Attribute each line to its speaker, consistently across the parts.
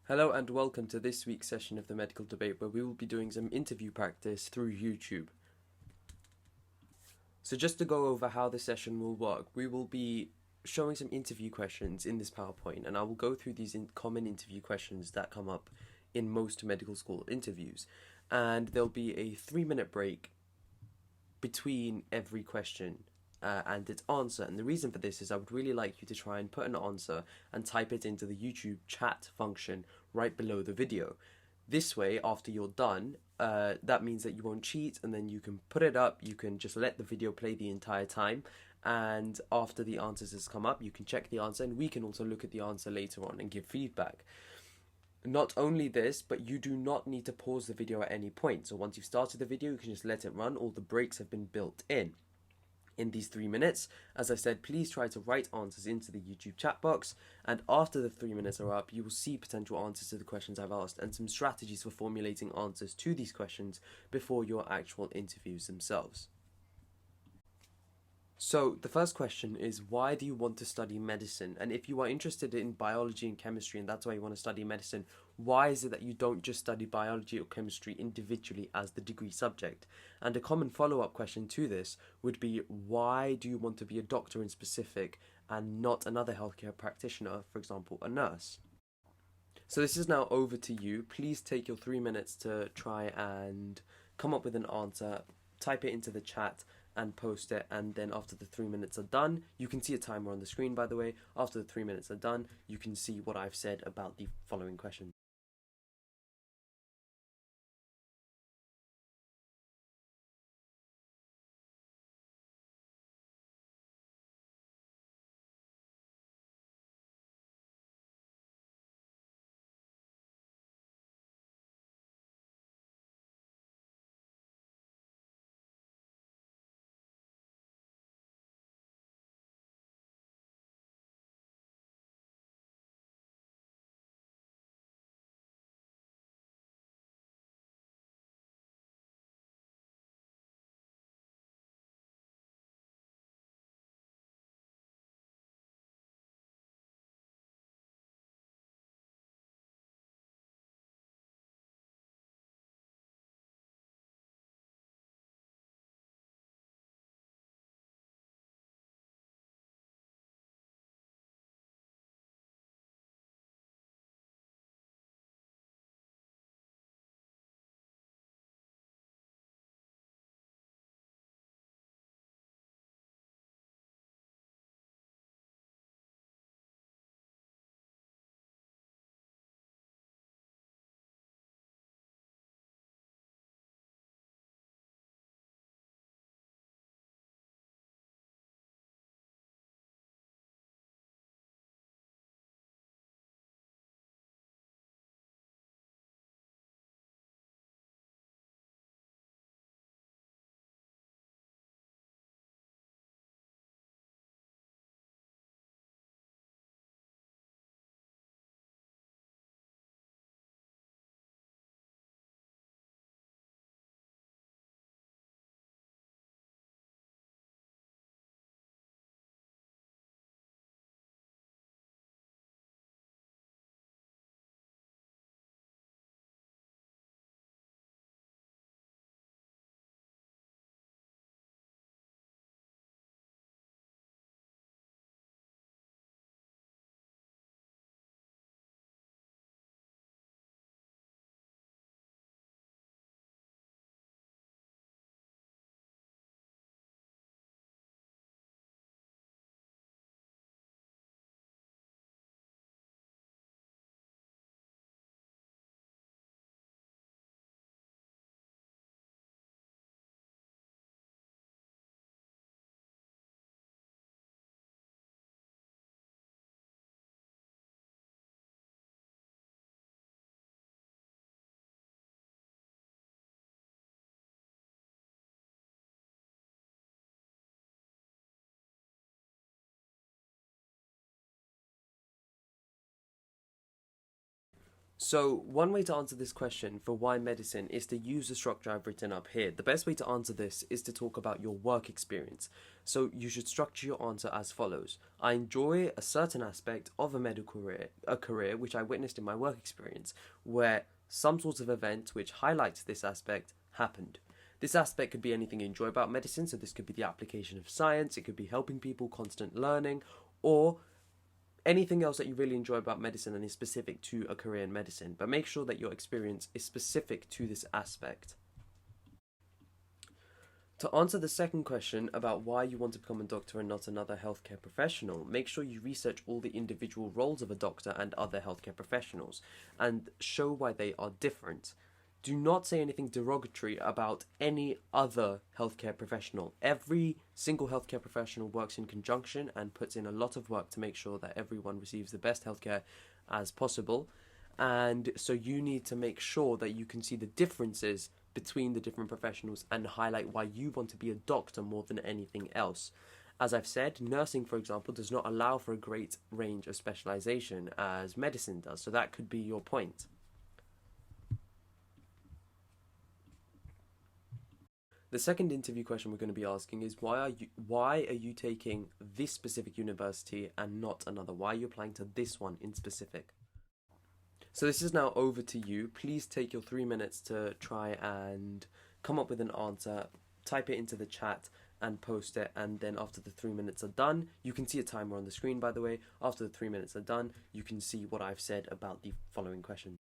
Speaker 1: Hello and welcome to this week's session of the Medical Debate, where we will be doing some interview practice through YouTube. So just to go over how the session will work, we will be showing some interview questions in this PowerPoint, and I will go through these common interview questions that come up in most medical school interviews. And there'll be a 3-minute break between every question and its answer. And the reason for this is I would really like you to try and put an answer and type it into the YouTube chat function right below the video. This way, after you're done, that means that you won't cheat, and then you can put it up, you can just let the video play the entire time, and after the answers has come up, you can check the answer, and we can also look at the answer later on and give feedback. Not only this, but you do not need to pause the video at any point. So once you've started the video, you can just let it run. All the breaks have been built in these 3 minutes. As I said, please try to write answers into the YouTube chat box, and after the 3 minutes are up, you will see potential answers to the questions I've asked and some strategies for formulating answers to these questions before your actual interviews themselves. So the first question is, why do you want to study medicine? And if you are interested in biology and chemistry and that's why you want to study medicine, why is it that you don't just study biology or chemistry individually as the degree subject? And a common follow-up question to this would be, why do you want to be a doctor in specific and not another healthcare practitioner, for example, a nurse? So this is now over to you. Please take your 3 minutes to try and come up with an answer, type it into the chat and post it, and then after the 3 minutes are done, you can see a timer on the screen, by the way. After the 3 minutes are done, you can see what I've said about the following question. So, one way to answer this question for why medicine is to use the structure I've written up here. The best way to answer this is to talk about your work experience. So, you should structure your answer as follows. I enjoy a certain aspect of a career which I witnessed in my work experience, where some sort of event which highlights this aspect happened. This aspect could be anything you enjoy about medicine, so this could be the application of science, it could be helping people, constant learning, or anything else that you really enjoy about medicine and is specific to a career in medicine, but make sure that your experience is specific to this aspect. To answer the second question about why you want to become a doctor and not another healthcare professional, make sure you research all the individual roles of a doctor and other healthcare professionals and show why they are different. Do not say anything derogatory about any other healthcare professional. Every single healthcare professional works in conjunction and puts in a lot of work to make sure that everyone receives the best healthcare as possible. And so you need to make sure that you can see the differences between the different professionals and highlight why you want to be a doctor more than anything else. As I've said, nursing, for example, does not allow for a great range of specialization as medicine does. So that could be your point. The second interview question we're going to be asking is why are you taking this specific university and not another? Why are you applying to this one in specific? So this is now over to you. Please take your 3 minutes to try and come up with an answer, type it into the chat and post it, and then after the 3 minutes are done, you can see a timer on the screen, by the way. After the 3 minutes are done, you can see what I've said about the following question.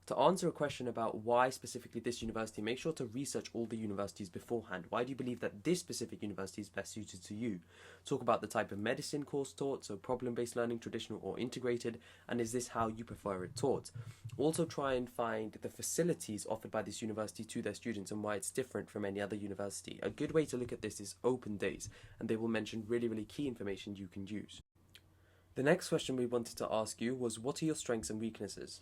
Speaker 1: To answer a question about why specifically this university, make sure to research all the universities beforehand. Why do you believe that this specific university is best suited to you? Talk about the type of medicine course taught, so problem-based learning, traditional or integrated, and is this how you prefer it taught? Also try and find the facilities offered by this university to their students and why it's different from any other university. A good way to look at this is open days, and they will mention really key information you can use. The next question we wanted to ask you was, what are your strengths and weaknesses?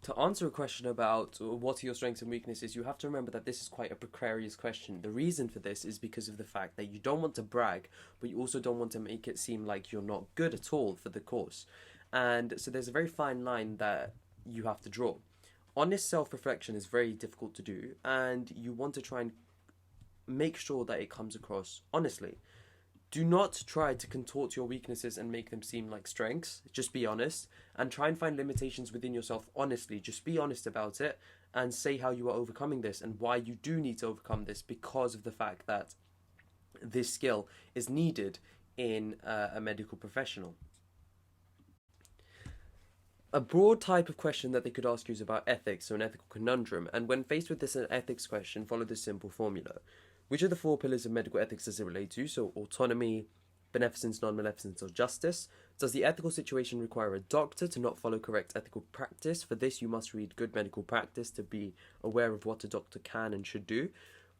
Speaker 1: To answer a question about what are your strengths and weaknesses, you have to remember that this is quite a precarious question. The reason for this is because of the fact that you don't want to brag, but you also don't want to make it seem like you're not good at all for the course. And so there's a very fine line that you have to draw. Honest self-reflection is very difficult to do, and you want to try and make sure that it comes across honestly. Do not try to contort your weaknesses and make them seem like strengths. Just be honest and try and find limitations within yourself honestly. Just be honest about it and say how you are overcoming this and why you do need to overcome this because of the fact that this skill is needed in a medical professional. A broad type of question that they could ask you is about ethics, so an ethical conundrum. And when faced with this ethics question, follow this simple formula. Which of the four pillars of medical ethics does it relate to? So autonomy, beneficence, non-maleficence, or justice. Does the ethical situation require a doctor to not follow correct ethical practice? For this, you must read good medical practice to be aware of what a doctor can and should do.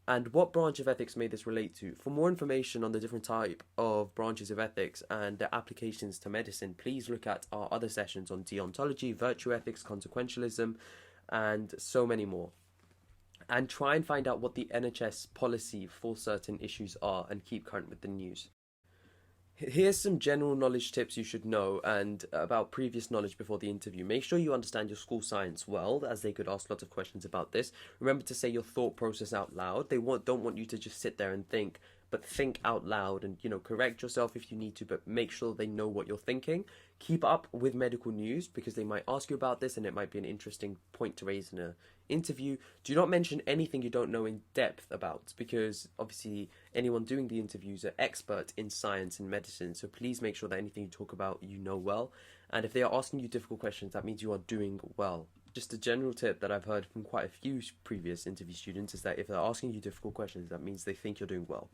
Speaker 1: And what branch of ethics may this relate to? For more information on the different type of branches of ethics and their applications to medicine, please look at our other sessions on deontology, virtue ethics, consequentialism, and so many more. And try and find out what the NHS policy for certain issues are and keep current with the news. Here's some general knowledge tips you should know and about previous knowledge before the interview. Make sure you understand your school science well, as they could ask lots of questions about this. Remember to say your thought process out loud. They don't want you to just sit there and think, but think out loud and, correct yourself if you need to, but make sure they know what you're thinking. Keep up with medical news because they might ask you about this and it might be an interesting point to raise in an interview. Do not mention anything you don't know in depth about because obviously anyone doing the interviews are expert in science and medicine, so please make sure that anything you talk about you know well. And if they are asking you difficult questions, that means you are doing well. Just a general tip that I've heard from quite a few previous interview students is that if they're asking you difficult questions, that means they think you're doing well.